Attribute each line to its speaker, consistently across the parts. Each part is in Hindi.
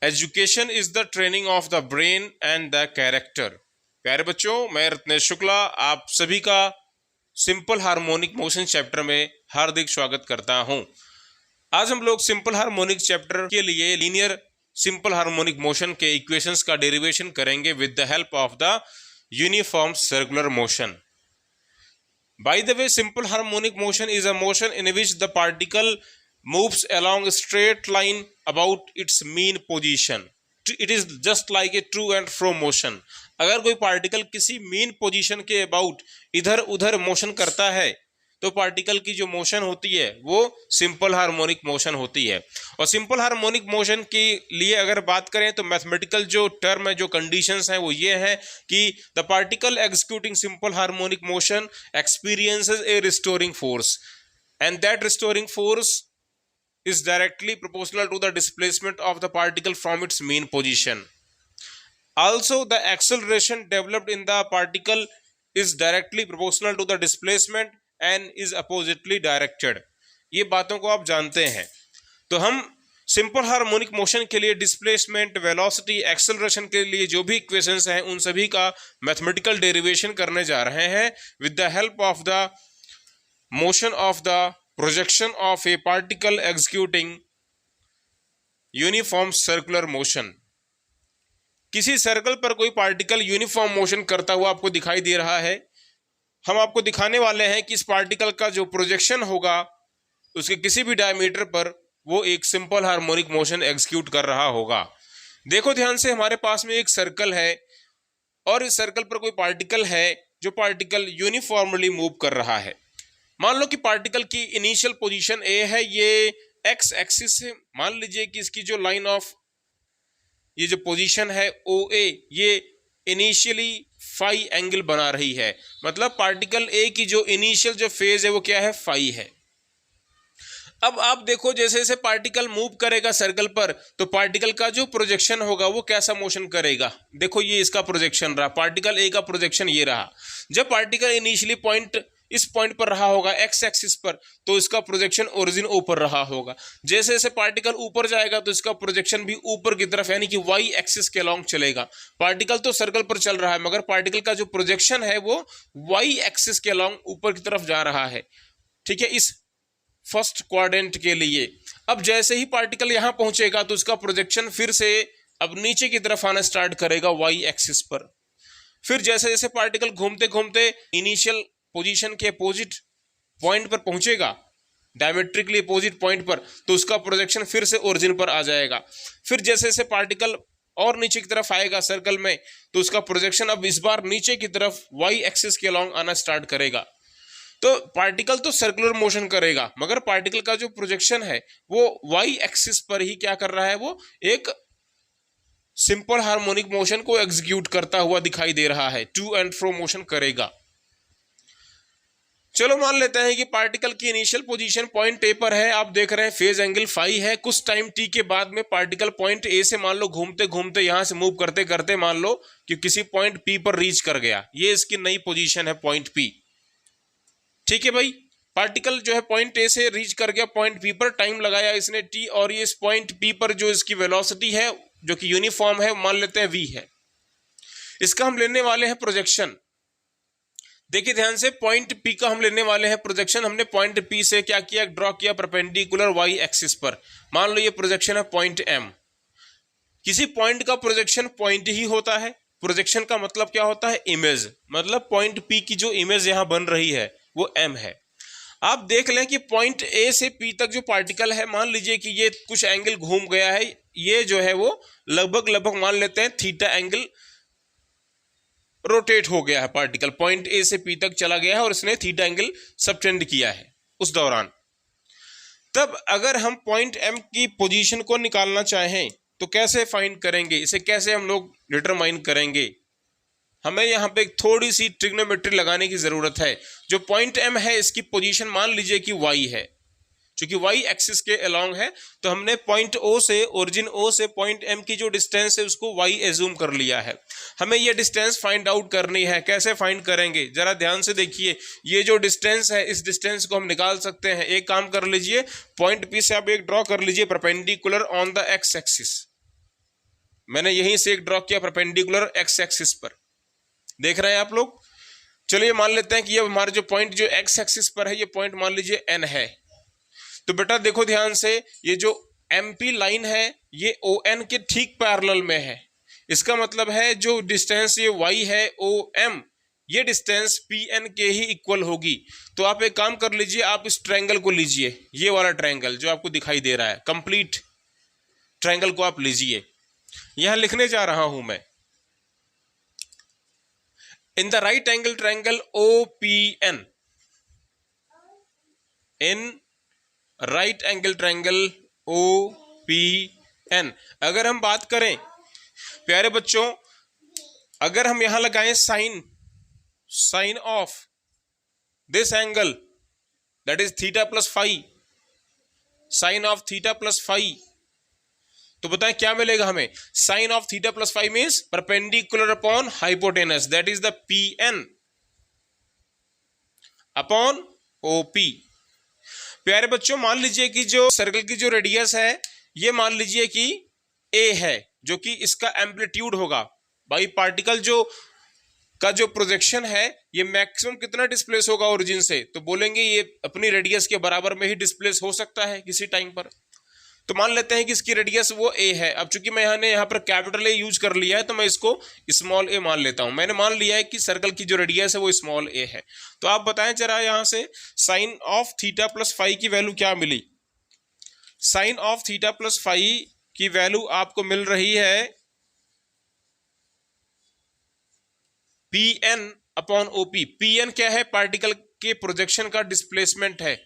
Speaker 1: Education is the training of the brain and the character. प्यारे बच्चों, मैं रत्नेश शुक्ला आप सभी का सिंपल हार्मोनिक मोशन चैप्टर में हार्दिक स्वागत करता हूं। आज हम लोग सिंपल हार्मोनिक चैप्टर के लिए लीनियर सिंपल हार्मोनिक मोशन के इक्वेशंस का डेरिवेशन करेंगे with the help of the uniform circular motion. By the way, simple harmonic motion is a motion in which the particle moves along a straight line about its mean position. It is just like a to and fro motion. अगर कोई पार्टिकल किसी मीन पोजीशन के अबाउट इधर उधर मोशन करता है तो पार्टिकल की जो मोशन होती है वो सिंपल हार्मोनिक मोशन होती है। और सिंपल हार्मोनिक मोशन के लिए अगर बात करें तो मैथमेटिकल जो टर्म है, जो कंडीशंस हैं वो ये हैं कि the particle executing simple harmonic motion experiences A restoring force and that restoring force is directly proportional to the displacement of the particle from its mean position. Also, the acceleration developed in the particle is directly proportional to the displacement and is oppositely directed. ये बातों को आप जानते हैं। तो हम सिंपल हार्मोनिक मोशन के लिए डिस्प्लेसमेंट, वेलोसिटी, एक्सेलरेशन के लिए जो भी इक्वेशंस हैं उन सभी का मैथमेटिकल डेरिवेशन करने जा रहे हैं with the help of the motion of the projection of a particle executing uniform circular motion। किसी सर्कल पर कोई पार्टिकल यूनिफॉर्म मोशन करता हुआ आपको दिखाई दे रहा है। हम आपको दिखाने वाले हैं कि इस पार्टिकल का जो प्रोजेक्शन होगा उसके किसी भी डायमीटर पर वो एक सिंपल हार्मोनिक मोशन एग्जीक्यूट कर रहा होगा। देखो ध्यान से, हमारे पास में एक सर्कल है और इस सर्कल पर कोई पार्टिकल है जो पार्टिकल यूनिफॉर्मली मूव कर रहा है। मान लो कि पार्टिकल की इनिशियल पोजीशन ए है, ये एक्स एक्सिस है। मान लीजिए कि इसकी जो लाइन ऑफ ये जो पोजीशन है ओ ए, ये इनिशियली फाई एंगल बना रही है। मतलब पार्टिकल ए की जो इनिशियल जो फेज है वो क्या है, फाई है। अब आप देखो, जैसे जैसे पार्टिकल मूव करेगा सर्कल पर तो पार्टिकल का जो प्रोजेक्शन होगा वो कैसा मोशन करेगा। देखो ये इसका प्रोजेक्शन रहा, पार्टिकल ए का प्रोजेक्शन ये रहा। जब पार्टिकल इनिशियली पॉइंट इस पॉइंट पर रहा होगा एक्स एक्सिस पर तो इसका प्रोजेक्शन ओरिजिन ऊपर रहा होगा। जैसे जैसे पार्टिकल ऊपर जाएगा तो इसका प्रोजेक्शन भी ऊपर की तरफ यानी कि वाई एक्सिस के अलोंग चलेगा। पार्टिकल तो सर्कल पर चल रहा है मगर पार्टिकल का जो प्रोजेक्शन है वो वाई एक्सिस के अलोंग ऊपर की तरफ जा रहा है। ठीक है, इस फर्स्ट क्वाड्रेंट के लिए। अब जैसे ही पार्टिकल यहां पहुंचेगा तो इसका प्रोजेक्शन फिर से अब नीचे की तरफ आना स्टार्ट करेगा वाई एक्सिस पर। फिर जैसे जैसे पार्टिकल घूमते घूमते इनिशियल पोजीशन के अपोजिट पॉइंट पर पहुंचेगा, डायमेट्रिकली अपोजिट पॉइंट पर, तो उसका प्रोजेक्शन फिर से ओरिजिन पर आ जाएगा। फिर जैसे जैसे पार्टिकल और नीचे की तरफ आएगा सर्कल में तो उसका प्रोजेक्शन अब इस बार नीचे की तरफ वाई एक्सिस के अलोंग आना स्टार्ट करेगा। तो पार्टिकल तो सर्कुलर मोशन करेगा मगर पार्टिकल का जो प्रोजेक्शन है वो वाई एक्सिस पर ही क्या कर रहा है, वो एक सिंपल हार्मोनिक मोशन को एग्जीक्यूट करता हुआ दिखाई दे रहा है, टू एंड फ्रो मोशन करेगा। चलो मान लेते हैं कि पार्टिकल की इनिशियल पोजीशन पॉइंट ए पर है। आप देख रहे हैं फेज एंगल फाई है। कुछ टाइम टी के बाद में पार्टिकल पॉइंट ए से मान लो घूमते घूमते यहां से मूव करते करते मान लो कि किसी पॉइंट पी पर रीच कर गया। ये इसकी नई पोजीशन है पॉइंट पी। ठीक है भाई, पार्टिकल जो है पॉइंट ए से रीच कर गया पॉइंट पी पर, टाइम लगाया इसने टी, और ये इस पॉइंट पी पर जो इसकी वेलोसिटी है जो कि यूनिफॉर्म है मान लेते हैं वी है। इसका हम लेने वाले हैं प्रोजेक्शन। देखिए ध्यान से, पॉइंट पी का हम लेने वाले हैं प्रोजेक्शन। हमने पॉइंट पी से क्या किया, ड्रॉ किया परपेंडिकुलर वाई एक्सिस पर। मान लो ये प्रोजेक्शन है पॉइंट एम। किसी पॉइंट का प्रोजेक्शन पॉइंट ही होता है। प्रोजेक्शन का मतलब क्या होता है, इमेज। मतलब पॉइंट पी की जो इमेज यहां बन रही है वो एम है। आप देख लें कि पॉइंट ए से पी तक जो पार्टिकल है, मान लीजिए कि ये कुछ एंगल घूम गया है, ये जो है वो लगभग मान लेते हैं थीटा एंगल रोटेट हो गया है। पार्टिकल पॉइंट ए से पी तक चला गया है और इसने थीटा एंगल सबटेंड किया है उस दौरान। तब अगर हम पॉइंट एम की पोजीशन को निकालना चाहें तो कैसे फाइंड करेंगे, इसे कैसे हम लोग डिटरमाइन करेंगे। हमें यहाँ पे थोड़ी सी ट्रिग्नोमेट्री लगाने की जरूरत है। जो पॉइंट एम है इसकी पोजीशन मान लीजिए कि वाई है, क्योंकि वाई एक्सिस के अलोंग है तो हमने पॉइंट ओ से, ओरिजिन ओ से पॉइंट एम की जो डिस्टेंस है उसको वाई एज्यूम कर लिया है। हमें ये डिस्टेंस फाइंड आउट करनी है। कैसे फाइंड करेंगे, जरा ध्यान से देखिए। ये जो डिस्टेंस है इस डिस्टेंस को हम निकाल सकते हैं। एक काम कर लीजिए, पॉइंट पी से आप एक ड्रॉ कर लीजिए perpendicular on the x axis. मैंने यहीं से एक ड्रॉ किया परपेंडिकुलर एक्स एक्सिस पर, देख रहे हैं आप लोग। चलिए मान लेते हैं कि ये हमारे जो पॉइंट जो एक्स एक्सिस पर है, ये पॉइंट मान लीजिए एन है। तो बेटा देखो ध्यान से, ये जो एमपी लाइन है ये ओ एन के ठीक पैरेलल में है। इसका मतलब है जो डिस्टेंस ये वाई है ओ एम, ये डिस्टेंस पी एन के ही इक्वल होगी। तो आप एक काम कर लीजिए, आप इस ट्रायंगल को लीजिए, ये वाला ट्रायंगल जो आपको दिखाई दे रहा है, कंप्लीट ट्रायंगल को आप लीजिए। यहां लिखने जा रहा हूं मैं, in the right angle triangle O P N, in right angle triangle O P N. अगर हम बात करें प्यारे बच्चों, अगर हम यहां लगाएं sine of this angle that is theta plus phi, sine of theta plus phi, तो बताएं क्या मिलेगा हमें। Sine of theta plus phi means perpendicular upon hypotenuse, that is the P N upon O P. प्यारे बच्चों मान लीजिए कि जो सर्कल की जो रेडियस है ये मान लीजिए कि ए है, जो कि इसका एम्पलीट्यूड होगा। भाई पार्टिकल जो प्रोजेक्शन है ये मैक्सिमम कितना डिस्प्लेस होगा ओरिजिन से, तो बोलेंगे ये अपनी रेडियस के बराबर में ही डिस्प्लेस हो सकता है किसी टाइम पर। तो मान लेते हैं कि इसकी रेडियस वो ए है। अब चूंकि मैंने यहाँ पर कैपिटल ए यूज कर लिया है तो मैं इसको स्मॉल ए मान लेता हूं। मैंने मान लिया है कि सर्कल की जो रेडियस है वो स्मॉल ए है। तो आप बताएं जरा यहां से sine of theta plus phi की वैल्यू क्या मिली। Sine of theta plus phi की वैल्यू आपको मिल रही है P N upon OP. P N क्या है, पार्टिकल के प्रोजेक्शन का डिस्प्लेसमेंट है,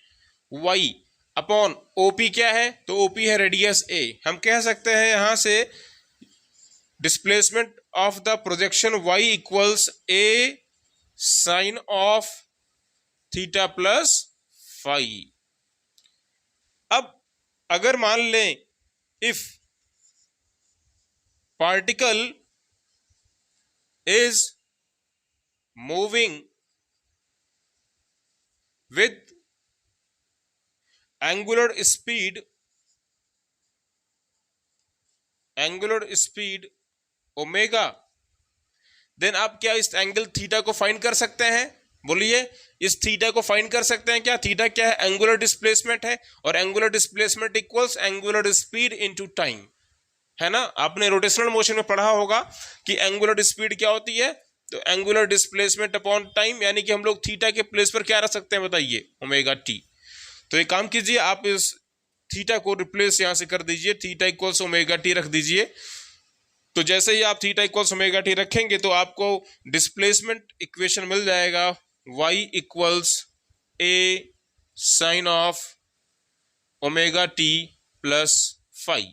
Speaker 1: वाई अपॉन ओपी क्या है, तो ओपी है रेडियस ए। हम कह सकते हैं यहां से displacement of the projection Y equals A sine of theta plus phi. अब अगर मान लें if particle is moving with angular speed omega, then आप क्या इस एंगल थीटा को फाइंड कर सकते हैं। बोलिए, इस थीटा को फाइंड कर सकते हैं क्या। थीटा क्या है, एंगुलर डिस्प्लेसमेंट है, और angular displacement equals angular speed into time, है ना। आपने रोटेशनल मोशन में पढ़ा होगा कि एंगुलर स्पीड क्या होती है, तो एंगुलर डिस्प्लेसमेंट अपॉन टाइम, यानी कि हम लोग थीटा के प्लेस पर क्या रख सकते हैं बताइए, ओमेगा टी। तो एक काम कीजिए, आप इस थीटा को रिप्लेस यहां से कर दीजिए, थीटा इक्वल्स ओमेगा टी रख दीजिए। तो जैसे ही आप थीटा इक्वल्स ओमेगा टी रखेंगे तो आपको डिस्प्लेसमेंट इक्वेशन मिल जाएगा, y equals A sine of omega T plus phi.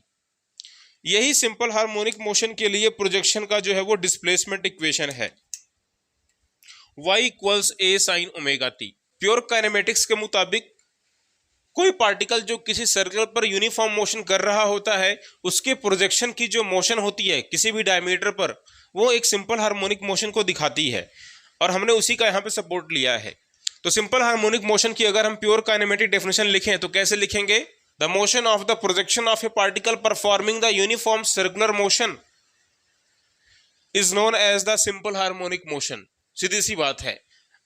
Speaker 1: यही सिंपल हार्मोनिक मोशन के लिए प्रोजेक्शन का जो है वो डिस्प्लेसमेंट इक्वेशन है, y इक्वल्स ए sine omega t. Pure kinematics के मुताबिक कोई पार्टिकल जो किसी सर्कल पर यूनिफॉर्म मोशन कर रहा होता है, उसके प्रोजेक्शन की जो मोशन होती है किसी भी डायमीटर पर, वो एक सिंपल हार्मोनिक मोशन को दिखाती है, और हमने उसी का यहाँ पे सपोर्ट लिया है। तो सिंपल हार्मोनिक मोशन की अगर हम प्योर काइनेमेटिक डेफिनेशन लिखें तो कैसे लिखेंगे, the motion of the projection of a particle performing the uniform circular motion is known as the simple harmonic motion. सीधी सी बात है,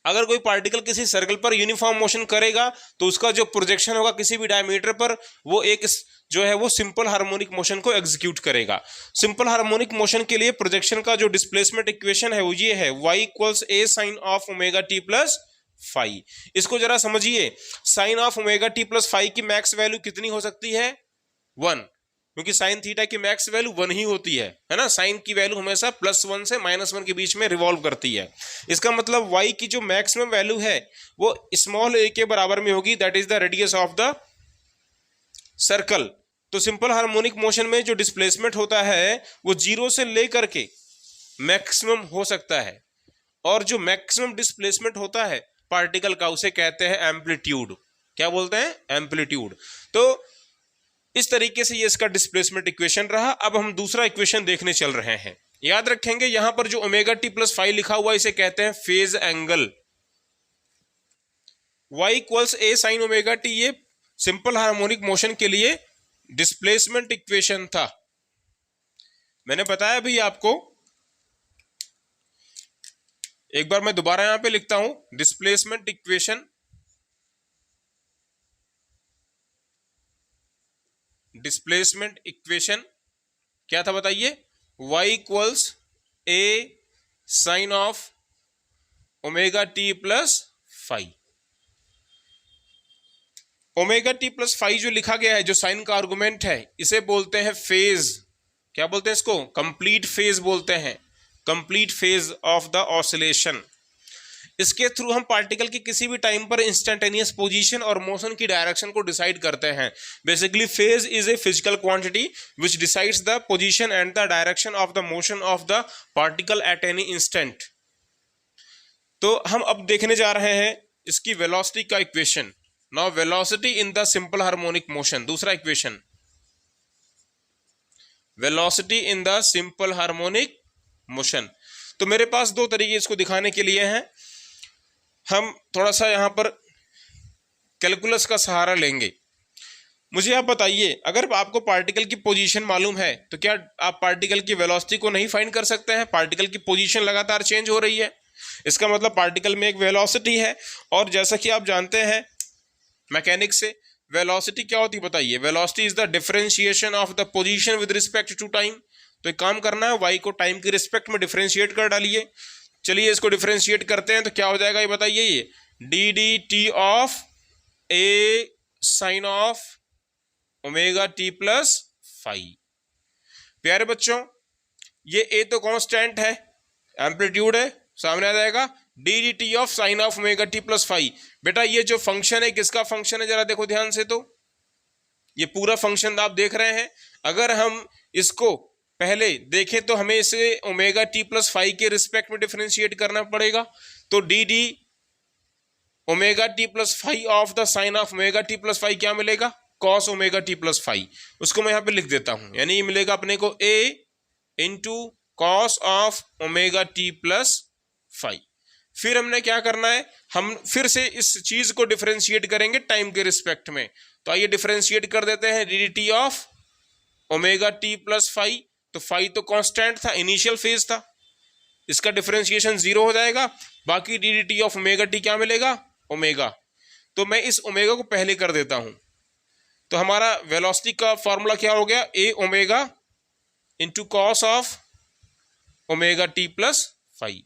Speaker 1: अगर कोई पार्टिकल किसी सर्कल पर यूनिफॉर्म मोशन करेगा तो उसका जो प्रोजेक्शन होगा किसी भी डायमीटर पर, वो एक जो है वो सिंपल हार्मोनिक मोशन को एग्जीक्यूट करेगा। सिंपल हार्मोनिक मोशन के लिए प्रोजेक्शन का जो डिस्प्लेसमेंट इक्वेशन है वो ये है, y equals A sine of omega T plus phi. इसको जरा समझिए, sine of omega T plus phi की मैक्स वैल्यू कितनी हो सकती है, 1, क्योंकि साइन थीटा की मैक्स वैल्यू 1 ही होती है ना। साइन की वैल्यू हमेशा +1 से -1 के बीच में रिवॉल्व करती है। इसका मतलब y की जो मैक्सिमम वैल्यू है वो स्मॉल a के बराबर में होगी, that is the radius of the circle. तो सिंपल हार्मोनिक मोशन में जो डिस्प्लेसमेंट होता है वो 0 से लेकर के मैक्सिमम हो सकता है, और जो मैक्सिमम डिस्प्लेसमेंट होता है पार्टिकल का उसे कहते हैं एम्पलीट्यूड। क्या बोलते हैं, एम्पलीट्यूड। तो इस तरीके से ये इसका डिस्प्लेसमेंट इक्वेशन रहा। अब हम दूसरा इक्वेशन देखने चल रहे हैं। याद रखेंगे यहां पर जो ओमेगा टी प्लस फाई लिखा हुआ इसे कहते हैं फेज एंगल। y इक्वल्स ए साइन ओमेगा टी, ये सिंपल हार्मोनिक मोशन के लिए डिस्प्लेसमेंट इक्वेशन था। मैंने बताया भी आपको, एक बार मैं दोबारा यहां पे लिखता हूं, डिस्प्लेसमेंट इक्वेशन, डिस्प्लेसमेंट इक्वेशन क्या था बताइए, y equals a sine of omega T plus five. Omega T plus five जो लिखा गया है, जो साइन का आर्गुमेंट है, इसे बोलते हैं फेज। क्या बोलते हैं इसको? कंप्लीट फेज बोलते हैं, complete phase of the oscillation. इसके थ्रू हम पार्टिकल की किसी भी टाइम पर इंस्टेंटेनियस पोजीशन और मोशन की डायरेक्शन को डिसाइड करते हैं। Basically phase is a physical quantity which decides the position and the direction of the motion of the particle at any instant. तो हम अब देखने जा रहे हैं इसकी वेलोसिटी का equation. Now velocity in the simple harmonic motion, दूसरा equation, velocity in the simple harmonic motion. तो मेरे पास दो तरीके इसको दिखाने के लिए हैं। हम थोड़ा सा यहां पर कैलकुलस का सहारा लेंगे। मुझे आप बताइए, अगर आपको पार्टिकल की पोजीशन मालूम है तो क्या आप पार्टिकल की वेलोसिटी को नहीं फाइंड कर सकते हैं? पार्टिकल की पोजीशन लगातार चेंज हो रही है, इसका मतलब पार्टिकल में एक वेलोसिटी है। और जैसा कि आप जानते हैं मैकेनिक्स से, वेलोसिटी क्या होती है बताइए? Velocity is the differentiation of the position with respect to time. तो एक काम करना है, y को टाइम की रिस्पेक्ट में डिफरेंशिएट कर डालिए। चलिए इसको डिफरेंशिएट करते हैं तो क्या हो जाएगा ये बताइए। ये D D T of A sine of omega T plus five. प्यारे बच्चों, ये ए तो कांस्टेंट है, एम्पलीट्यूड है, सामने आ जाएगा D D T of sine of omega T plus five. बेटा ये जो फंक्शन है किसका फंक्शन है? जरा देखो ध्यान से, तो ये पूरा फंक्शन आप देख रहे हैं। अगर हम इसको पहले देखें तो हमें इसे ओमेगा टी प्लस फाइव के रिस्पेक्ट में डिफरेंशिएट करना पड़ेगा। तो D D omega T plus five of the sine of omega T plus five क्या मिलेगा? Cos omega T plus five. उसको मैं यहां पे लिख देता हूं, यानी ये मिलेगा अपने को a into cos of omega T plus five. फिर हमने क्या करना है, हम फिर से इस चीज को डिफरेंशिएट करेंगे टाइम के रिस्पेक्ट में। तो आइए डिफरेंशिएट कर देते हैं, D D T of omega T plus five. तो फाइव तो कांस्टेंट था, इनिशियल फेज था, इसका डिफरेंशिएशन जीरो हो जाएगा। बाकी D D T of omega T क्या मिलेगा? ओमेगा। तो मैं इस ओमेगा को पहले कर देता हूं। तो हमारा वेलोसिटी का फॉर्मूला क्या हो गया? A omega into cos of omega T plus five.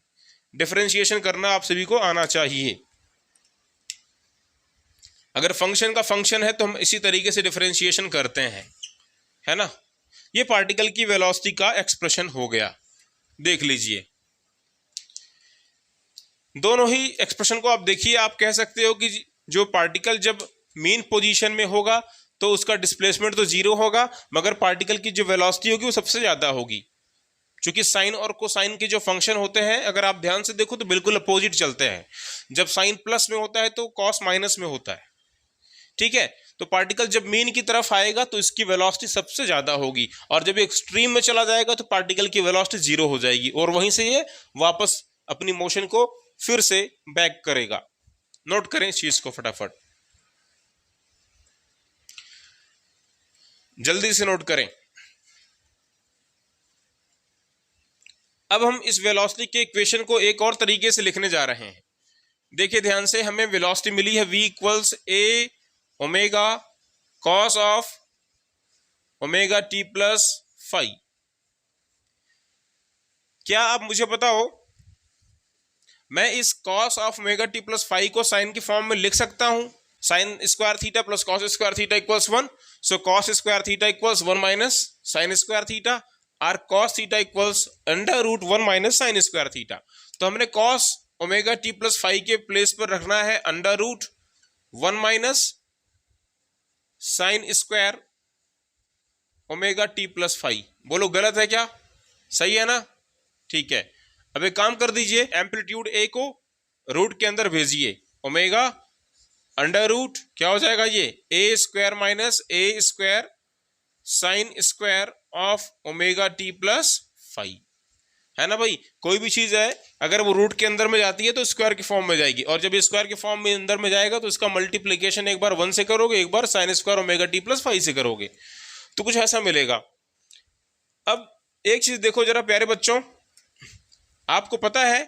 Speaker 1: Differentiation करना आप सभी को आना चाहिए। अगर फंक्शन का फंक्शन है तो हम इसी तरीके से डिफरेंशिएशन करते हैं, है ना। ये पार्टिकल की वेलोसिटी का एक्सप्रेशन हो गया, देख लीजिए। दोनों ही एक्सप्रेशन को आप देखिए, आप कह सकते हो कि जो पार्टिकल जब मीन पोजीशन में होगा तो उसका डिस्प्लेसमेंट तो जीरो होगा, मगर पार्टिकल की जो वेलोसिटी होगी वो सबसे ज्यादा होगी। क्योंकि साइन और कोसाइन के जो फंक्शन होते हैं, अगर आप ध्यान से देखो तो बिल्कुल अपोजिट चलते हैं। जब साइन प्लस में होता है तो कॉस माइनस में होता है, ठीक है। तो पार्टिकल जब मीन की तरफ आएगा तो इसकी वेलोसिटी सबसे ज्यादा होगी, और जब एक्सट्रीम में चला जाएगा तो पार्टिकल की वेलोसिटी जीरो हो जाएगी, और वहीं से ये वापस अपनी मोशन को फिर से बैक करेगा। नोट करें इस चीज को फटाफट, जल्दी से नोट करें। अब हम इस वेलोसिटी के इक्वेशन को एक और तरीके से लिखने जा रहे हैं। देखिए ध्यान से, हमें वेलोसिटी मिली है v equals a omega cos of omega T plus five. क्या आप मुझे बताओ, मैं इस cos of omega T plus five को साइन की फॉर्म में लिख सकता हूं? Sine square theta plus cos square theta equals one. So cos square theta equals one minus sine square theta, और cos theta equals under root one minus sine square theta. तो हमने cos omega T plus five के प्लेस पर रखना है under root one minus sine square omega T plus five. बोलो गलत है क्या? सही है ना? ठीक है। अब एक काम कर दीजिए, एम्पलीट्यूड ए को रूट के अंदर भेजिए, ओमेगा अंडर रूट क्या हो जाएगा ये a square minus a square sine square of omega T plus five, है ना भाई। कोई भी चीज है अगर वो रूट के अंदर में जाती है तो स्क्वायर की फॉर्म में जाएगी, और जब स्क्वायर की फॉर्म में अंदर में जाएगा तो इसका मल्टीप्लीकेशन एक बार वन से करोगे, एक बार sine square omega T plus five से करोगे, तो कुछ ऐसा मिलेगा। अब एक चीज देखो जरा प्यारे बच्चों, आपको पता है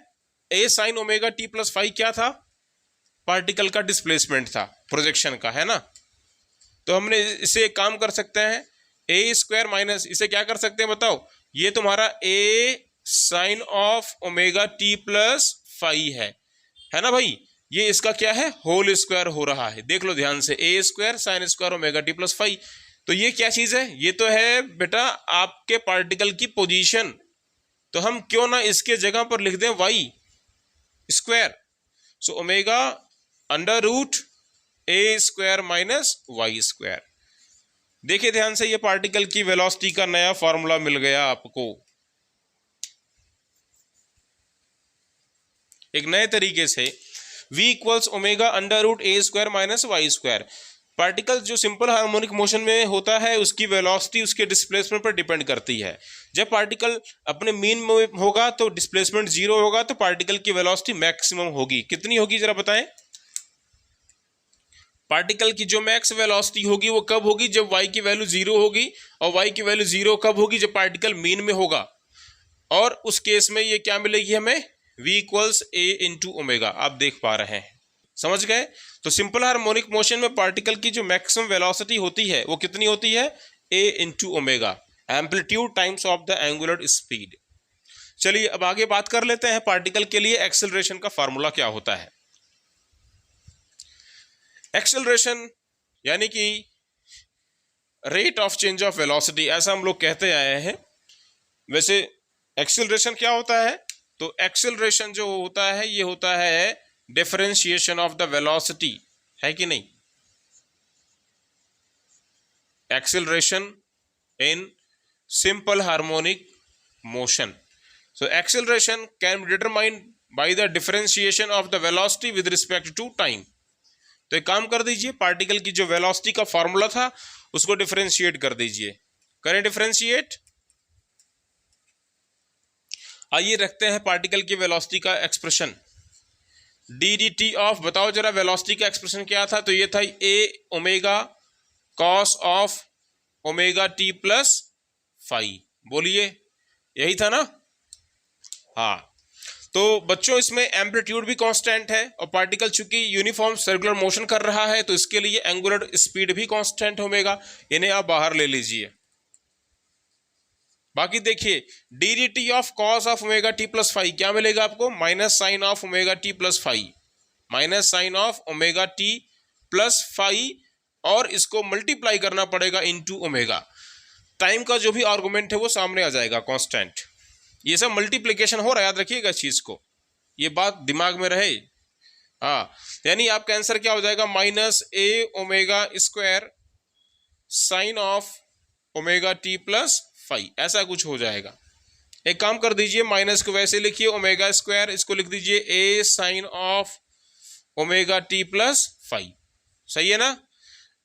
Speaker 1: a sine omega T plus five क्या था? पार्टिकल का डिस्प्लेसमेंट था, प्रोजेक्शन का, है ना। तो हमने इसे एक काम कर सकते हैं, ए स्क्वायर माइनस, इसे क्या कर सकते हैं बताओ, ये तुम्हारा a sine of omega T plus five है ना भाई। ये इसका क्या है, होल स्क्वायर हो रहा है। देख लो ध्यान से, a square sine square omega T plus five. तो ये क्या चीज है, ये तो है बेटा आपके पार्टिकल की पोजीशन। तो हम क्यों ना इसके जगह पर लिख दें y square. So omega under root a square minus y square. देखिए ध्यान से, ये पार्टिकल की वेलोसिटी का नया फॉर्मूला मिल गया आपको, एक नए तरीके से। v equals omega under root a square minus y square. Particle जो सिंपल हार्मोनिक मोशन में होता है उसकी वेलोसिटी उसके डिस्प्लेसमेंट पर डिपेंड करती है। जब पार्टिकल अपने मीन में होगा तो डिस्प्लेसमेंट जीरो होगा, तो पार्टिकल की वेलोसिटी मैक्सिमम होगी। कितनी होगी जरा बताएं? पार्टिकल की जो मैक्स वेलोसिटी होगी वो कब होगी? जब y की वैल्यू जीरो होगी। और y की वैल्यू जीरो कब होगी? जब पार्टिकल मीन में होगा। और उस केस में ये क्या मिलेगी हमें, v इक्वल्स ए इंटू ओमेगा। आप देख पा रहे हैं, समझ गए? तो सिंपल हार्मोनिक मोशन में पार्टिकल की जो मैक्सिमम वेलोसिटी होती है वो कितनी होती है? a into omega, amplitude times of the angular speed. चलिए अब आगे बात कर लेते हैं पार्टिकल के लिए एक्सेलरेशन का फॉर्मूला क्या होता है। एक्सेलरेशन यानी कि rate of change of velocity, ऐसा हम लोग कहते आए हैं। वैसे एक्सेलरेशन क्या होता है? तो एक्सेलरेशन जो होता है ये होता है डिफरेंशिएशन ऑफ द वेलोसिटी, है कि नहीं? Acceleration in simple harmonic motion. So acceleration can be determined by the differentiation of the velocity with respect to time. तो एक काम कर दीजिए, पार्टिकल की जो वेलोसिटी का फॉर्मूला था उसको डिफरेंशिएट कर दीजिए। करें डिफरेंशिएट। आइए रखते हैं पार्टिकल की वेलोसिटी का expression, D D T of, बताओ जरा वेलोसिटी का एक्सप्रेशन क्या था? तो ये था a omega cos of omega T plus five. बोलिए, यही था ना? हाँ। तो बच्चों इसमें एम्पलीट्यूड भी कांस्टेंट है और पार्टिकल चूंकि यूनिफॉर्म सर्कुलर मोशन कर रहा है तो इसके लिए एंगुलर स्पीड भी कांस्टेंट होगा। इन्हें आप बाहर ले लीजिए। बाकी देखिए, D D T of cos of omega T plus five क्या मिलेगा आपको? Minus sine of omega T plus five, minus sine of omega T plus five, और इसको मल्टीप्लाई करना पड़ेगा इनटू ओमेगा। टाइम का जो भी आर्गुमेंट है वो सामने आ जाएगा कांस्टेंट। ये सब मल्टीप्लिकेशन हो रहा है, याद रखिएगा इस चीज को, ये बात दिमाग में रहे। हाँ, यानी आपका आंसर क्या हो जाएगा? Minus A omega square sine of omega T plus five, ऐसा कुछ हो जाएगा। एक काम कर दीजिए, माइनस को वैसे लिखिए, ओमेगा स्क्वायर इसको लिख दीजिए a sine of omega T plus five. सही है ना?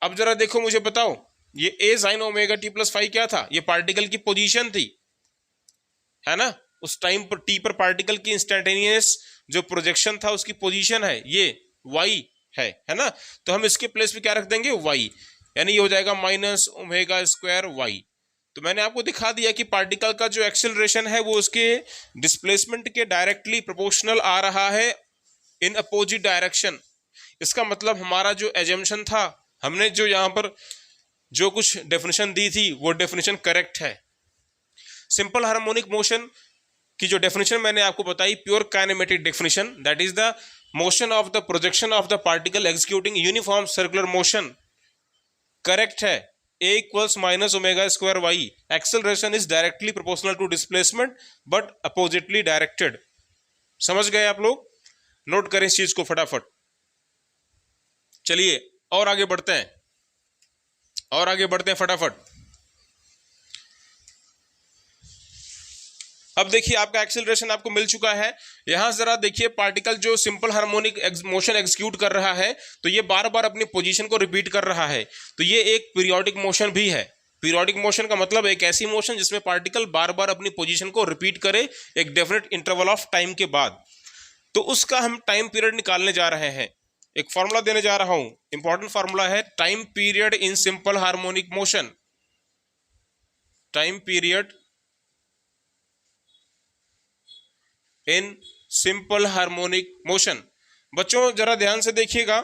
Speaker 1: अब जरा देखो, मुझे बताओ, ये a sine omega T plus five क्या था? ये पार्टिकल की पोजीशन थी, है ना? उस टाइम पर टी पर पार्टिकल की इंस्टेंटेनियस जो प्रोजेक्शन था उसकी पोजीशन है, ये वाई है ना? तो हम इसके प्लेस पे क्या रख देंगे? वाई, यानी ये हो जाएगा माइनस ओमेगा स्क्वायर वाई। तो मैंने आपको दिखा दिया कि पार्टिकल का जो एक्सेलरेशन है वो उसके डिस्प्लेसमेंट के डायरेक्टली प्रोपोर्शनल आ रहा है इन अपोजिट डायरेक्शन। इसका मतलब हमारा जो एजम्पशन था, हमने जो यहां पर जो कुछ डेफिनेशन दी थी वो डेफिनेशन करेक्ट है। सिंपल हार्मोनिक मोशन की जो डेफिनेशन मैंने आपको बताई, pure kinematic definition, that is the motion of the projection of the particle executing uniform circular motion, correct है। A equals minus omega square Y. Acceleration is directly proportional to displacement but oppositely directed. समझ गए आप लोग? नोट करें इस चीज को फटाफट। चलिए और आगे बढ़ते हैं, और आगे बढ़ते हैं फटाफट। अब देखिए, आपका एक्सेलरेशन आपको मिल चुका है। यहां जरा देखिए, पार्टिकल जो सिंपल हार्मोनिक मोशन एग्जीक्यूट कर रहा है तो ये बार बार अपनी पोजीशन को रिपीट कर रहा है। तो ये एक पीरियोडिक मोशन भी है। पीरियोडिक मोशन का मतलब एक ऐसी मोशन जिसमें पार्टिकल बार बार अपनी पोजीशन को रिपीट करे एक डेफिनेट इंटरवल ऑफ टाइम के बाद। तो उसका हम टाइम पीरियड निकालने जा रहे हैं। एक फॉर्मूला देने जा रहा हूं, इंपॉर्टेंट फॉर्मूला है time period in simple harmonic motion. Time period in simple harmonic motion. बच्चों जरा ध्यान से देखिएगा,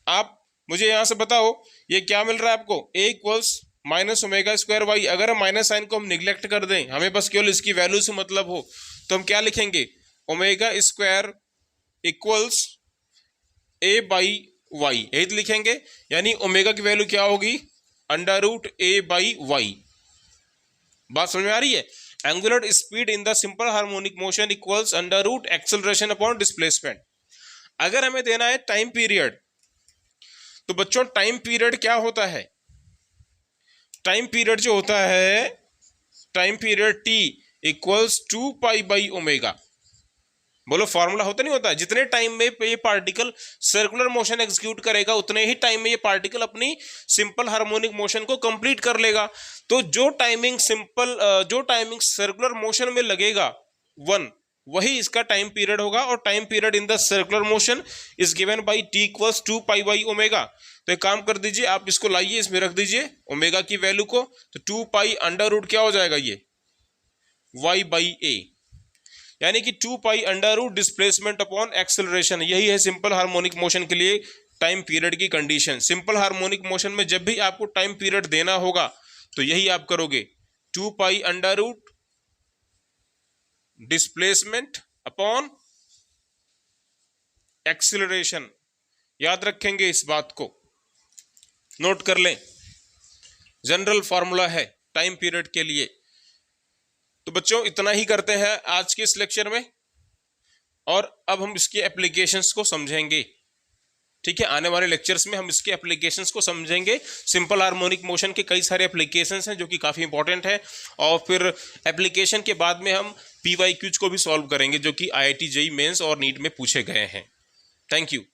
Speaker 1: आप मुझे यहां से बताओ ये क्या मिल रहा है आपको, a equals minus omega square Y. अगर हम माइनस साइन को हम निग्लेक्ट कर दें, हमें बस केवल इसकी वैल्यू से मतलब हो, तो हम क्या लिखेंगे, omega square equals a by Y, यही तो लिखेंगे। यानी ओमेगा की वैल्यू क्या होगी, under root a by Y. बात समझ में आ रही है। Angular speed in the simple harmonic motion equals under root acceleration upon displacement. अगर हमें देना है टाइम पीरियड, तो बच्चों टाइम पीरियड क्या होता है, टाइम पीरियड जो होता है, time period t equals 2 pi by omega. बोलो फॉर्मूला होता नहीं होता, जितने टाइम में ये पार्टिकल सर्कुलर मोशन एग्जीक्यूट करेगा उतने ही टाइम में ये पार्टिकल अपनी सिंपल हार्मोनिक मोशन को कंप्लीट कर लेगा। तो जो टाइमिंग सर्कुलर मोशन में लगेगा 1, वही इसका टाइम पीरियड होगा। और time period in the circular motion is given by t equals 2 pi by omega. तो एक काम कर दीजिए, आप इसको लाइए, इसमें रख दीजिए ओमेगा की वैल्यू को, तो 2 पाई अंडर रूट क्या हो जाएगा, ये y बाई a, यानी कि 2 pi under root displacement upon acceleration. यही है सिंपल हार्मोनिक मोशन के लिए टाइम पीरियड की कंडीशन। सिंपल हार्मोनिक मोशन में जब भी आपको टाइम पीरियड देना होगा तो यही आप करोगे, 2 pi under root displacement upon acceleration. याद रखेंगे इस बात को, नोट कर लें, जनरल फॉर्मूला है टाइम पीरियड के लिए। तो बच्चों इतना ही करते हैं आज के इस लेक्चर में, और अब हम इसके एप्लीकेशंस को समझेंगे। ठीक है, आने वाले लेक्चर्स में हम इसके एप्लीकेशंस को समझेंगे। सिंपल हार्मोनिक मोशन के कई सारे एप्लीकेशंस हैं जो कि काफ़ी इंपॉर्टेंट है, और फिर एप्लीकेशन के बाद में हम PYQs को भी सॉल्व करेंगे जो कि IIT JEE मेंस और नीट में पूछे गए हैं। Thank you.